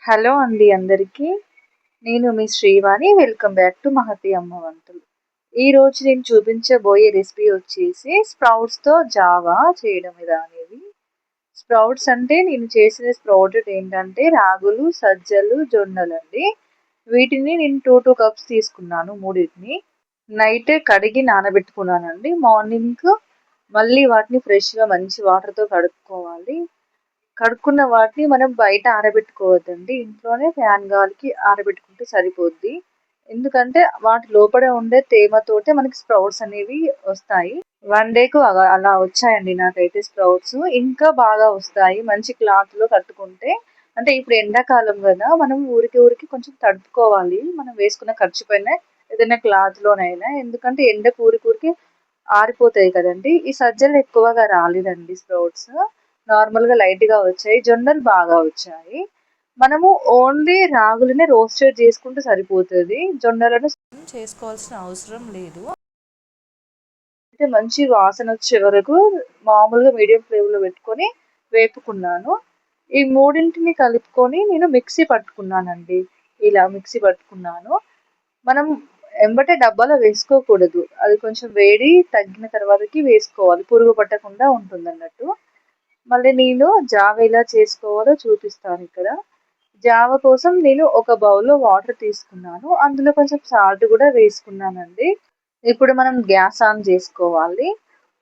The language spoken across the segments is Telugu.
హలో అండి అందరికీ. నేను మీ Srivani. Welcome back to Mahathi Amma Vantalu. ఈరోజు నేను చూపించబోయే రెసిపీ వచ్చేసి స్ప్రౌట్స్తో జావా చేయడం ఎలా అనేది. స్ప్రౌట్స్ అంటే నేను చేసిన స్ప్రౌటెడ్ ఏంటంటే రాగులు, సజ్జలు, జొన్నలండి. వీటిని నేను టూ కప్స్ తీసుకున్నాను మూడింటిని. నైట్ కడిగి నానబెట్టుకున్నానండి. మార్నింగ్ మళ్ళీ వాటిని ఫ్రెష్గా మంచి వాటర్తో కడుక్కోవాలి. కడుక్కున్న వాటిని మనం బయట ఆరబెట్టుకోవద్దండి. ఇంట్లోనే ఫ్యాన్ గాలికి ఆరబెట్టుకుంటే సరిపోద్ది. ఎందుకంటే వాటి లోపల ఉండే తేమతోటే మనకి స్ప్రౌట్స్ అనేవి వస్తాయి. 1 డేకు అలా వచ్చాయండి నాకైతే స్ప్రౌట్స్. ఇంకా బాగా వస్తాయి మంచి క్లాత్‌లో కట్టుకుంటే. అంటే ఇప్పుడు ఎండాకాలం గదా! మనం ఊరికి కొంచెం తడుపుకోవాలి. మనం వేసుకున్న ఖర్చు పైన ఏదైనా క్లాత్‌లోనైనా. ఎందుకంటే ఎండకు ఊరికి ఆరిపోతాయి కదండీ! ఈ సజ్జలు ఎక్కువగా రాలేదండి స్ప్రౌట్స్. నార్మల్‌గా లైట్‌గా వచ్చాయి. జొన్నలు బాగా వచ్చాయి. మనము ఓన్లీ రాగులనే రోస్టెడ్ చేసుకుంటే సరిపోతది. జొన్నలను చేసుకోవాల్సిన అవసరం లేదు. అయితే మంచి వాసన వచ్చే వరకు మామూలుగా మీడియం ఫ్లేమ్‌లో పెట్టుకొని వేపుకున్నాను. ఈ మూడింటిని కలుపుకొని నేను మిక్సీ పట్టుకున్నానండి. ఇలా మిక్సీ పట్టుకున్నాను. మనం ఎంబటే డబ్బాలో వేసుకోకూడదు. అది కొంచెం వేడి తగ్గిన తర్వాతకి వేసుకోవాలి. పురుగు పట్టకుండా ఉంటుందన్నట్టు. మళ్ళీ నేను జావ ఎలా చేసుకోవాలో చూపిస్తాను ఇక్కడ. జావ కోసం నేను ఒక బౌల్‌లో వాటర్ తీసుకున్నాను. అందులో కొంచెం సాల్ట్ కూడా వేసుకున్నానండి. ఇప్పుడు మనం గ్యాస్ ఆన్ చేసుకోవాలి.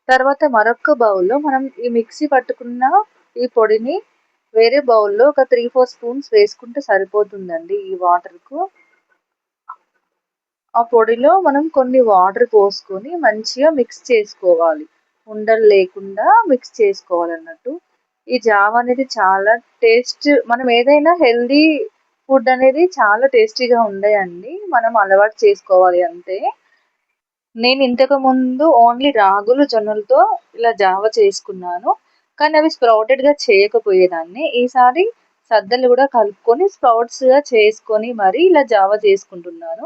తర్వాత మరొక బౌల్‌లో మనం ఈ మిక్సీ పట్టుకున్న ఈ పొడిని వేరే బౌల్‌లో ఒక 3, 4 స్పూన్స్ వేసుకుంటే సరిపోతుందండి ఈ వాటర్‌కు. ఆ పొడిలో మనం కొన్ని వాటర్ పోసుకొని మంచిగా మిక్స్ చేసుకోవాలి. ఉండలు లేకుండా మిక్స్ చేసుకోవాలన్నట్టు. ఈ జావ అనేది చాలా మనం ఏదైనా హెల్తీ ఫుడ్ అనేది చాలా టేస్టీగా ఉంటాయండి. మనం అలవాటు చేసుకోవాలి అంతే. నేను ఇంతకుముందు ఓన్లీ రాగులు, జొన్నలతో ఇలా జావ చేసుకున్నాను. కానీ అవి స్ప్రౌటెడ్‌గా చేయకపోయేదాన్ని. ఈసారి సద్దలు కూడా కలుపుకొని స్ప్రౌట్స్‌గా చేసుకొని మరి ఇలా జావ చేసుకుంటున్నాను.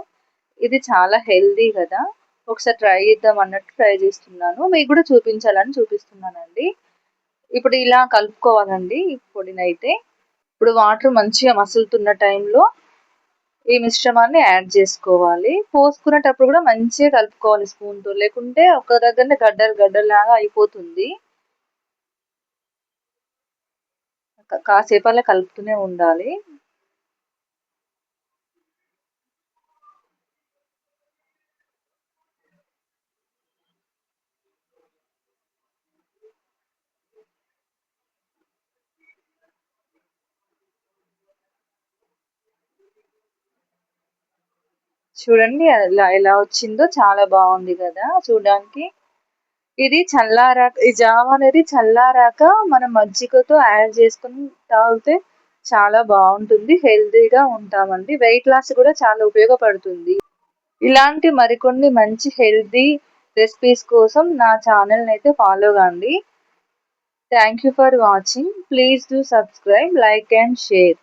ఇది చాలా హెల్తీ కదా! ఒకసారి ట్రై చేద్దాం అన్నట్టు ట్రై చేస్తున్నాను. మీకు కూడా చూపించాలని చూపిస్తున్నానండి. ఇప్పుడు ఇలా కలుపుకోవాలండి ఈ పొడినైతే. ఇప్పుడు వాటర్ మంచిగా మసులుతున్న టైంలో ఈ మిశ్రమాన్ని యాడ్ చేసుకోవాలి. పోసుకునేటప్పుడు కూడా మంచిగా కలుపుకోవాలి స్పూన్‌తో. లేకుంటే ఒక దగ్గరనే గడ్డల్లాగా అయిపోతుంది. కాసేపు అలా కలుపుతూనే ఉండాలి. చూడండి ఎలా వచ్చిందో చాలా బాగుంది కదా చూడడానికి. ఈ జావ అనేది చల్లారాక మనం మజ్జిగతో యాడ్ చేసుకొని తాగితే చాలా బాగుంటుంది. హెల్తీగా ఉంటామండి. వెయిట్ లాస్ కూడా చాలా ఉపయోగపడుతుంది. ఇలాంటి మరికొన్ని మంచి హెల్తీ రెసిపీస్ కోసం నా ఛానల్ని అయితే ఫాలో కండి. Thank you for watching. Please do subscribe, like and share.